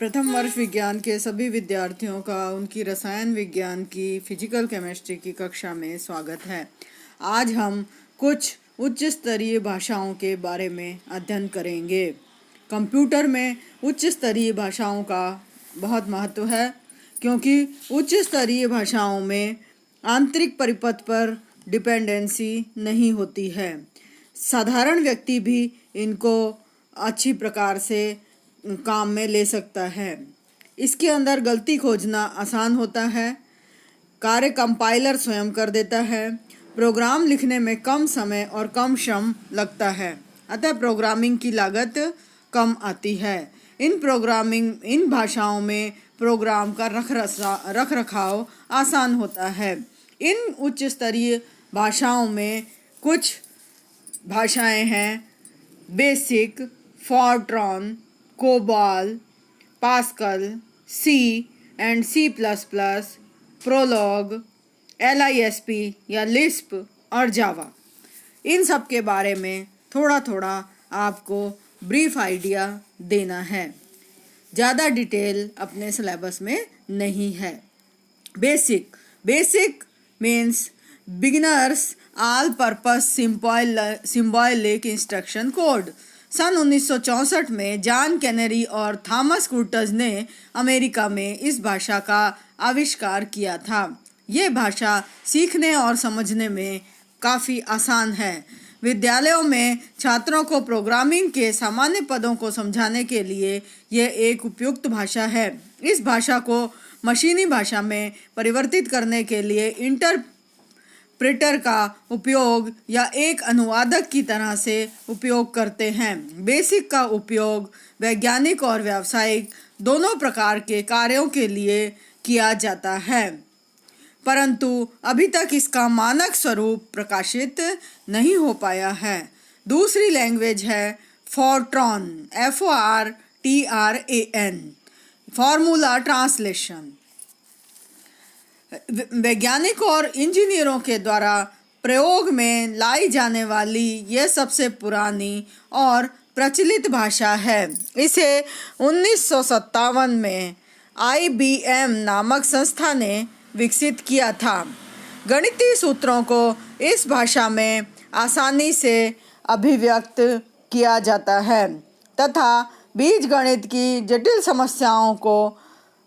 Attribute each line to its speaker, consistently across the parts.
Speaker 1: प्रथम वर्ष विज्ञान के सभी विद्यार्थियों का उनकी रसायन विज्ञान की फिजिकल केमिस्ट्री की कक्षा में स्वागत है। आज हम कुछ उच्च स्तरीय भाषाओं के बारे में अध्ययन करेंगे। कंप्यूटर में उच्च स्तरीय भाषाओं का बहुत महत्व है, क्योंकि उच्च स्तरीय भाषाओं में आंतरिक परिपथ पर डिपेंडेंसी नहीं होती है। साधारण व्यक्ति भी इनको अच्छी प्रकार से काम में ले सकता है। इसके अंदर गलती खोजना आसान होता है, कार्य कंपाइलर स्वयं कर देता है, प्रोग्राम लिखने में कम समय और कम श्रम लगता है, अतः प्रोग्रामिंग की लागत कम आती है। इन भाषाओं में प्रोग्राम का रख रखाव आसान होता है। इन उच्च स्तरीय भाषाओं में कुछ भाषाएं हैं: BASIC, FORTRAN, COBOL, Pascal, C and C plus plus, Prolog, LISP या लिस्प और जावा। इन सब के बारे में थोड़ा थोड़ा आपको ब्रीफ आइडिया देना है, ज़्यादा डिटेल अपने सिलेबस में नहीं है। BASIC means beginners all purpose symbolic instruction code. सन 1964 में जॉन कैनरी और थॉमस कुर्टज ने अमेरिका में इस भाषा का आविष्कार किया था। ये भाषा सीखने और समझने में काफ़ी आसान है। विद्यालयों में छात्रों को प्रोग्रामिंग के सामान्य पदों को समझाने के लिए यह एक उपयुक्त भाषा है। इस भाषा को मशीनी भाषा में परिवर्तित करने के लिए इंटरप्रेटर का उपयोग या एक अनुवादक की तरह से उपयोग करते हैं। बेसिक का उपयोग वैज्ञानिक और व्यावसायिक दोनों प्रकार के कार्यों के लिए किया जाता है, परंतु अभी तक इसका मानक स्वरूप प्रकाशित नहीं हो पाया है। दूसरी लैंग्वेज है फॉरट्रॉन, FORTRAN, फॉर्मूला ट्रांसलेशन। वैज्ञानिकों और इंजीनियरों के द्वारा प्रयोग में लाई जाने वाली यह सबसे पुरानी और प्रचलित भाषा है। इसे 1957 में IBM नामक संस्था ने विकसित किया था। गणितीय सूत्रों को इस भाषा में आसानी से अभिव्यक्त किया जाता है तथा बीजगणित की जटिल समस्याओं को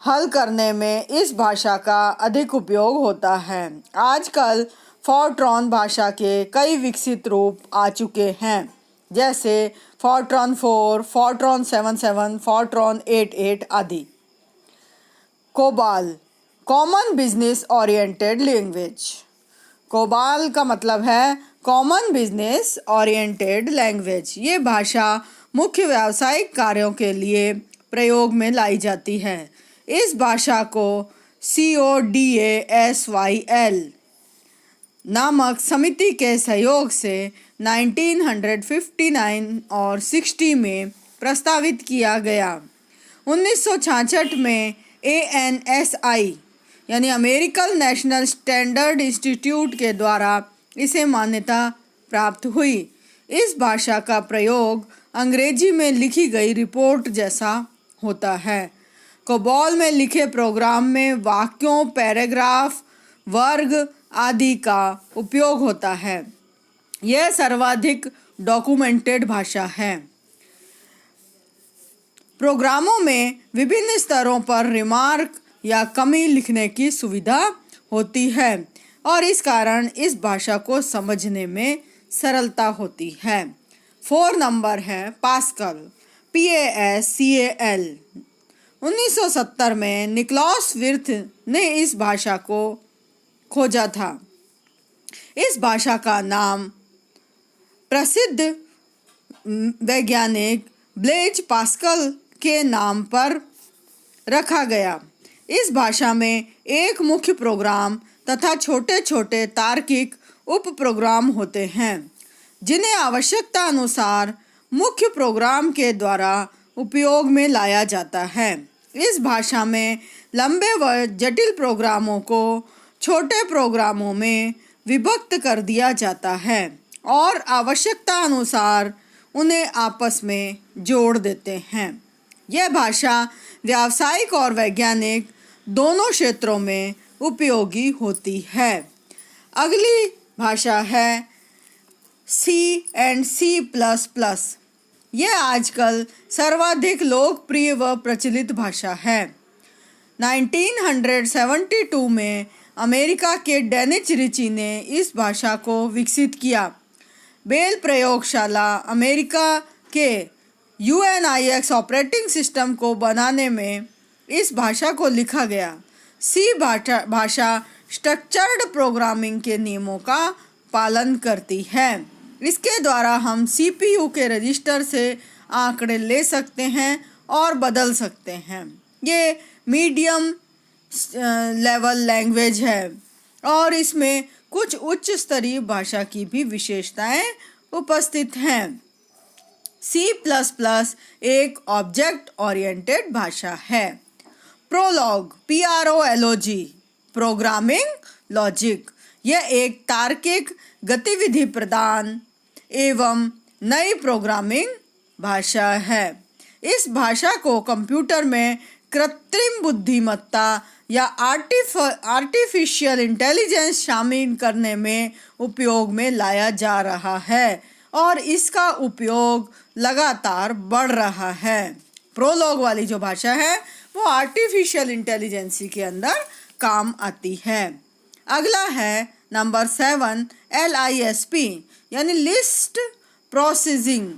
Speaker 1: हल करने में इस भाषा का अधिक उपयोग होता है। आजकल फॉरट्रॉन भाषा के कई विकसित रूप आ चुके हैं, जैसे फॉरट्रॉन 4, फॉरट्रॉन 77, फॉरट्रॉन 88 आदि। COBOL, common business oriented language. COBOL का मतलब है कॉमन बिजनेस ओरिएंटेड लैंग्वेज। ये भाषा मुख्य व्यावसायिक कार्यों के लिए प्रयोग में लाई जाती है। इस भाषा को CODASYL नामक समिति के सहयोग से 1959 और 60 में प्रस्तावित किया गया। 1966 में ANSI यानी अमेरिकन नेशनल स्टैंडर्ड इंस्टीट्यूट के द्वारा इसे मान्यता प्राप्त हुई। इस भाषा का प्रयोग अंग्रेजी में लिखी गई रिपोर्ट जैसा होता है। कोबाल में लिखे प्रोग्राम में वाक्यों, पैराग्राफ, वर्ग आदि का उपयोग होता है। यह सर्वाधिक डॉक्यूमेंटेड भाषा है। प्रोग्रामों में विभिन्न स्तरों पर रिमार्क या कमी लिखने की सुविधा होती है और इस कारण इस भाषा को समझने में सरलता होती है। 4 नंबर है पास्कल, PASCAL। 1970 में निकोलस विर्थ ने इस भाषा को खोजा था। इस भाषा का नाम प्रसिद्ध वैज्ञानिक ब्लेज पास्कल के नाम पर रखा गया। इस भाषा में एक मुख्य प्रोग्राम तथा छोटे छोटे तार्किक उप प्रोग्राम होते हैं, जिन्हें आवश्यकता अनुसार मुख्य प्रोग्राम के द्वारा उपयोग में लाया जाता है। इस भाषा में लंबे व जटिल प्रोग्रामों को छोटे प्रोग्रामों में विभक्त कर दिया जाता है और आवश्यकता अनुसार उन्हें आपस में जोड़ देते हैं। यह भाषा व्यावसायिक और वैज्ञानिक दोनों क्षेत्रों में उपयोगी होती है। अगली भाषा है C++। यह आजकल सर्वाधिक लोकप्रिय व प्रचलित भाषा है। 1972 में अमेरिका के डेनिस रिची ने इस भाषा को विकसित किया। बेल प्रयोगशाला अमेरिका के UNIX ऑपरेटिंग सिस्टम को बनाने में इस भाषा को लिखा गया। C भाषा स्ट्रक्चर्ड प्रोग्रामिंग के नियमों का पालन करती है। इसके द्वारा हम CPU के रजिस्टर से आंकड़े ले सकते हैं और बदल सकते हैं। ये मीडियम लेवल लैंग्वेज है और इसमें कुछ उच्च स्तरीय भाषा की भी विशेषताएं उपस्थित हैं। C++ एक ऑब्जेक्ट ओरिएंटेड भाषा है। प्रोलॉग PROLOG प्रोग्रामिंग लॉजिक, यह एक तार्किक गतिविधि प्रदान एवं नई प्रोग्रामिंग भाषा है। इस भाषा को कंप्यूटर में कृत्रिम बुद्धिमत्ता या आर्टिफिशियल इंटेलिजेंस शामिल करने में उपयोग में लाया जा रहा है और इसका उपयोग लगातार बढ़ रहा है। प्रोलॉग वाली जो भाषा है वो आर्टिफिशियल इंटेलिजेंस के अंदर काम आती है। अगला है नंबर 7 LISP यानी लिस्ट प्रोसेसिंग।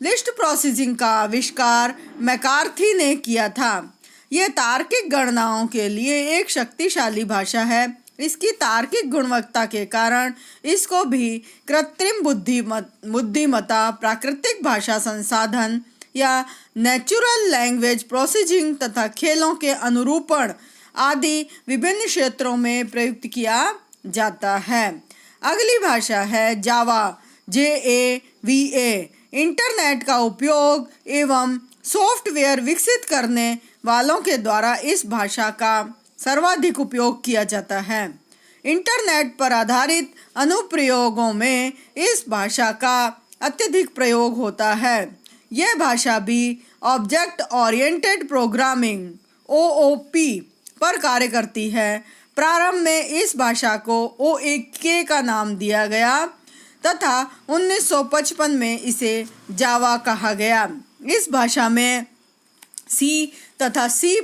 Speaker 1: लिस्ट प्रोसेसिंग का आविष्कार मैकार्थी ने किया था। यह तार्किक गणनाओं के लिए एक शक्तिशाली भाषा है। इसकी तार्किक गुणवत्ता के कारण इसको भी कृत्रिम बुद्धिमत्ता, प्राकृतिक भाषा संसाधन या नेचुरल लैंग्वेज प्रोसेसिंग तथा खेलों के अनुरूपण आदि विभिन्न क्षेत्रों में प्रयुक्त किया जाता है। अगली भाषा है जावा JAVA। इंटरनेट का उपयोग एवं सॉफ्टवेयर विकसित करने वालों के द्वारा इस भाषा का सर्वाधिक उपयोग किया जाता है। इंटरनेट पर आधारित अनुप्रयोगों में इस भाषा का अत्यधिक प्रयोग होता है। यह भाषा भी ऑब्जेक्ट ओरिएंटेड प्रोग्रामिंग OOP पर कार्य करती है। प्रारंभ में इस भाषा को OAK का नाम दिया गया तथा 1955 में इसे जावा कहा गया। इस भाषा में C तथा C++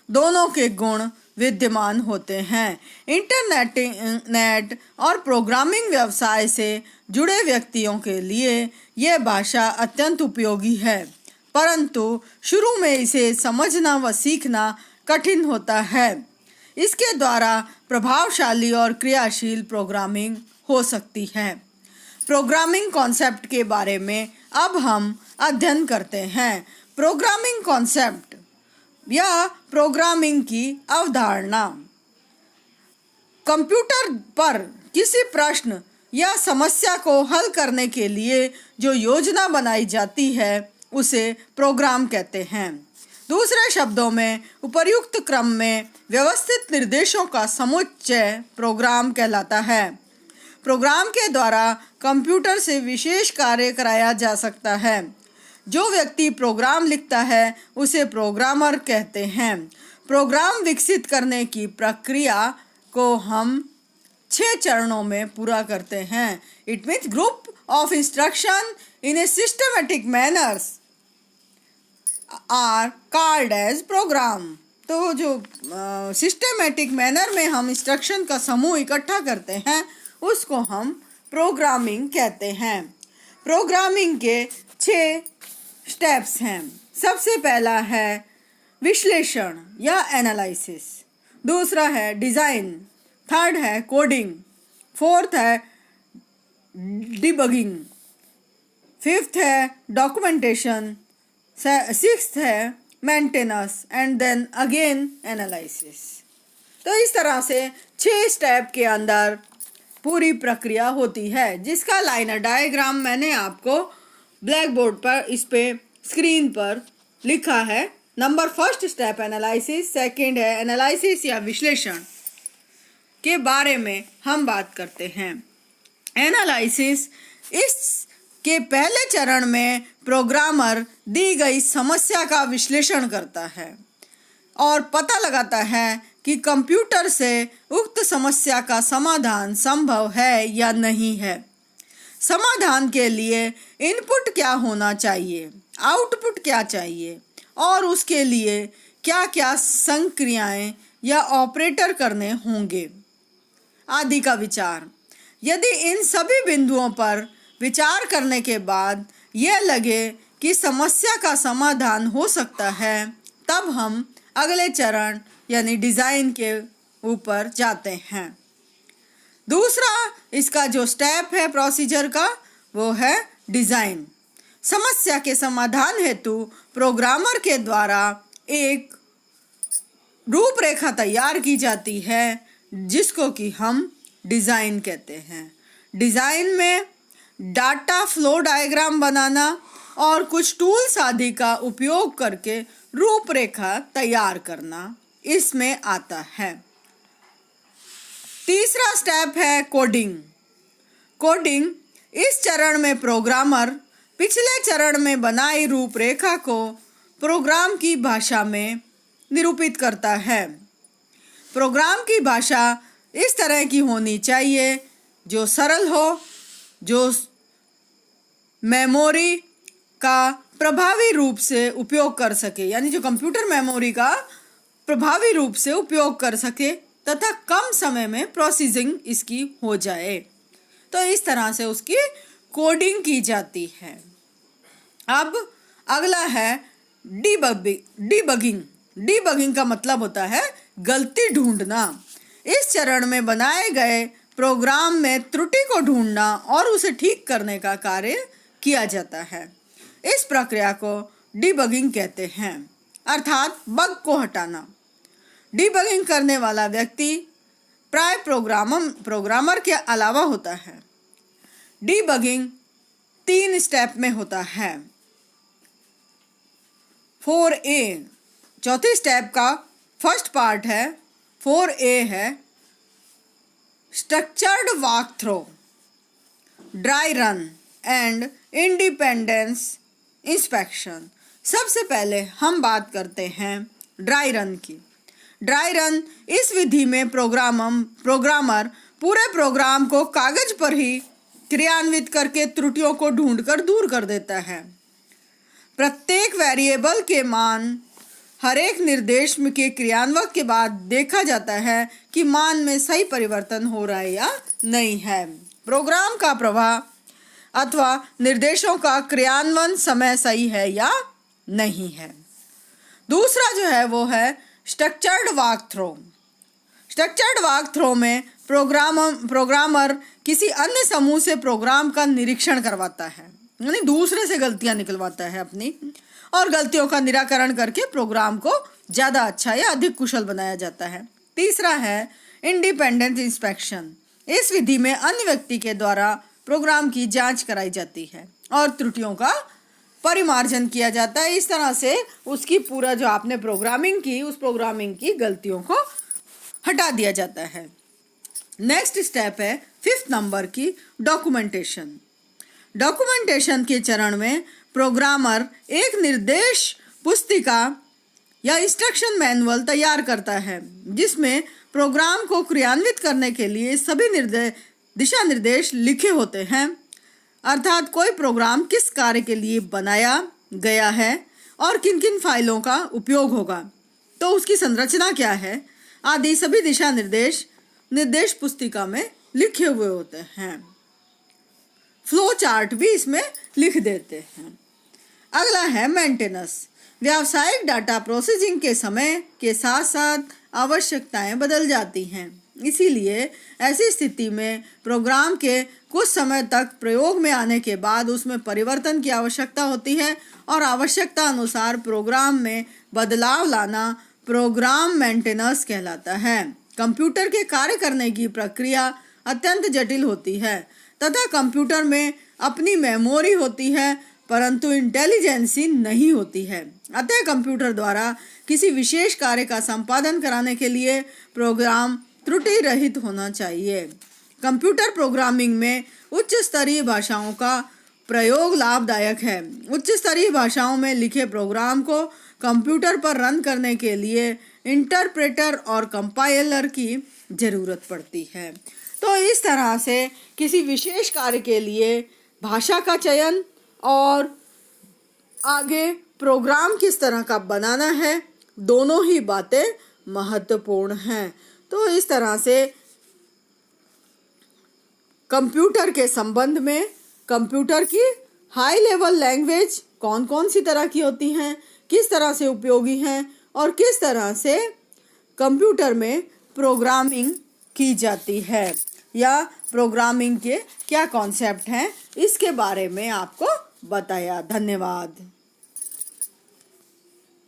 Speaker 1: दोनों के गुण विद्यमान होते हैं। इंटरनेट और प्रोग्रामिंग व्यवसाय से जुड़े व्यक्तियों के लिए यह भाषा अत्यंत उपयोगी है, परंतु शुरू में इसे समझना व सीखना कठिन होता है। इसके द्वारा प्रभावशाली और क्रियाशील प्रोग्रामिंग हो सकती है। प्रोग्रामिंग कॉन्सेप्ट के बारे में अब हम अध्ययन करते हैं। प्रोग्रामिंग कॉन्सेप्ट या प्रोग्रामिंग की अवधारणा। कंप्यूटर पर किसी प्रश्न या समस्या को हल करने के लिए जो योजना बनाई जाती है उसे प्रोग्राम कहते हैं। दूसरे शब्दों में उपर्युक्त क्रम में व्यवस्थित निर्देशों का समुच्चय प्रोग्राम कहलाता है। प्रोग्राम के द्वारा कंप्यूटर से विशेष कार्य कराया जा सकता है। जो व्यक्ति प्रोग्राम लिखता है उसे प्रोग्रामर कहते हैं। प्रोग्राम विकसित करने की प्रक्रिया को हम 6 चरणों में पूरा करते हैं। It means group of instruction in a systematic manners are called as program. तो जो सिस्टमेटिक मैनर में हम इंस्ट्रक्शन का समूह इकट्ठा करते हैं उसको हम प्रोग्रामिंग कहते हैं। प्रोग्रामिंग के 6 स्टेप्स हैं। सबसे पहला है विश्लेषण या एनालिसिस, दूसरा है डिज़ाइन, थर्ड है कोडिंग, फोर्थ है डिबगिंग, फिफ्थ है डॉक्यूमेंटेशन, सिक्स्थ है maintenance and then again analysis. तो इस तरह से 6 स्टेप के अंदर पूरी प्रक्रिया होती है, जिसका लाइनर डायग्राम मैंने आपको ब्लैक बोर्ड पर इस पे स्क्रीन पर लिखा है। Number first step analysis, second है एनालिसिस या विश्लेषण के बारे में हम बात करते हैं। एनालिसिस इस के पहले चरण में प्रोग्रामर दी गई समस्या का विश्लेषण करता है और पता लगाता है कि कंप्यूटर से उक्त समस्या का समाधान संभव है या नहीं है। समाधान के लिए इनपुट क्या होना चाहिए, आउटपुट क्या चाहिए और उसके लिए क्या क्या संक्रियाएं या ऑपरेटर करने होंगे आदि का विचार। यदि इन सभी बिंदुओं पर विचार करने के बाद यह लगे कि समस्या का समाधान हो सकता है, तब हम अगले चरण यानी डिज़ाइन के ऊपर जाते हैं। दूसरा इसका जो स्टेप है प्रोसीजर का, वो है डिज़ाइन। समस्या के समाधान हेतु प्रोग्रामर के द्वारा एक रूपरेखा तैयार की जाती है जिसको कि हम डिज़ाइन कहते हैं। डिज़ाइन में डाटा फ्लो डायग्राम बनाना और कुछ टूल्स आदि का उपयोग करके रूपरेखा तैयार करना इसमें आता है। तीसरा स्टेप है कोडिंग। कोडिंग इस चरण में प्रोग्रामर पिछले चरण में बनाई रूपरेखा को प्रोग्राम की भाषा में निरूपित करता है। प्रोग्राम की भाषा इस तरह की होनी चाहिए जो सरल हो, जो मेमोरी का प्रभावी रूप से उपयोग कर सके, यानी जो कंप्यूटर मेमोरी का प्रभावी रूप से उपयोग कर सके तथा कम समय में प्रोसेसिंग इसकी हो जाए। तो इस तरह से उसकी कोडिंग की जाती है। अब अगला है डीबगिंग। डीबगिंग का मतलब होता है गलती ढूंढना। इस चरण में बनाए गए प्रोग्राम में त्रुटि को ढूंढना और उसे ठीक करने का कार्य किया जाता है। इस प्रक्रिया को डीबगिंग कहते हैं, अर्थात बग को हटाना। डीबगिंग करने वाला व्यक्ति प्राय प्रोग्रामर के अलावा होता है। डीबगिंग 3 स्टेप में होता है। 4A चौथी स्टेप का फर्स्ट पार्ट है। 4A है structured walk through, dry run and independence inspection. सबसे पहले हम बात करते हैं ड्राई रन की। ड्राई रन इस विधि में प्रोग्रामर पूरे प्रोग्राम को कागज पर ही क्रियान्वित करके त्रुटियों को ढूंढकर दूर कर देता है। प्रत्येक वेरिएबल के मान हर एक निर्देश के क्रियान्वयन के बाद देखा जाता है कि मान में सही परिवर्तन हो रहा है या नहीं है। प्रोग्राम का प्रवाह अथवा निर्देशों का क्रियान्वयन समय सही है या नहीं है। दूसरा जो है वो है structured walk through. Structured walk through में प्रोग्रामर किसी अन्य समूह से प्रोग्राम का निरीक्षण करवाता है, यानी दूसरे से गलतियां निकलवाता है अपनी, और गलतियों का निराकरण करके प्रोग्राम को ज़्यादा अच्छा या अधिक कुशल बनाया जाता है। तीसरा है इंडिपेंडेंट इंस्पेक्शन। इस विधि में अन्य व्यक्ति के द्वारा प्रोग्राम की जांच कराई जाती है और त्रुटियों का परिमार्जन किया जाता है। इस तरह से उसकी पूरा जो आपने प्रोग्रामिंग की, उस प्रोग्रामिंग की गलतियों को हटा दिया जाता है। नेक्स्ट स्टेप है 5th नंबर की डॉक्यूमेंटेशन। डॉक्यूमेंटेशन के चरण में प्रोग्रामर एक निर्देश पुस्तिका या इंस्ट्रक्शन मैनुअल तैयार करता है जिसमें प्रोग्राम को क्रियान्वित करने के लिए सभी दिशा निर्देश लिखे होते हैं, अर्थात कोई प्रोग्राम किस कार्य के लिए बनाया गया है और किन किन फाइलों का उपयोग होगा, तो उसकी संरचना क्या है आदि सभी दिशा निर्देश पुस्तिका में लिखे हुए होते हैं। फ्लो चार्ट भी इसमें लिख देते हैं। अगला है मेंटेनेंस। व्यावसायिक डाटा प्रोसेसिंग के समय के साथ साथ आवश्यकताएं बदल जाती हैं, इसीलिए ऐसी स्थिति में प्रोग्राम के कुछ समय तक प्रयोग में आने के बाद उसमें परिवर्तन की आवश्यकता होती है और आवश्यकता अनुसार प्रोग्राम में बदलाव लाना प्रोग्राम मेंटेनेंस कहलाता है। कंप्यूटर के कार्य करने की प्रक्रिया अत्यंत जटिल होती है तथा कंप्यूटर में अपनी मेमोरी होती है परंतु इंटेलिजेंसी नहीं होती है। अतः कंप्यूटर द्वारा किसी विशेष कार्य का संपादन कराने के लिए प्रोग्राम त्रुटि रहित होना चाहिए। कंप्यूटर प्रोग्रामिंग में उच्च स्तरीय भाषाओं का प्रयोग लाभदायक है। उच्च स्तरीय भाषाओं में लिखे प्रोग्राम को कंप्यूटर पर रन करने के लिए इंटरप्रेटर और कंपाइलर की ज़रूरत पड़ती है। तो इस तरह से किसी विशेष कार्य के लिए भाषा का चयन और आगे प्रोग्राम किस तरह का बनाना है, दोनों ही बातें महत्वपूर्ण हैं। तो इस तरह से कंप्यूटर के संबंध में कंप्यूटर की हाई लेवल लैंग्वेज कौन कौन सी तरह की होती हैं, किस तरह से उपयोगी हैं और किस तरह से कंप्यूटर में प्रोग्रामिंग की जाती है या प्रोग्रामिंग के क्या कॉन्सेप्ट हैं, इसके बारे में आपको बताया। धन्यवाद।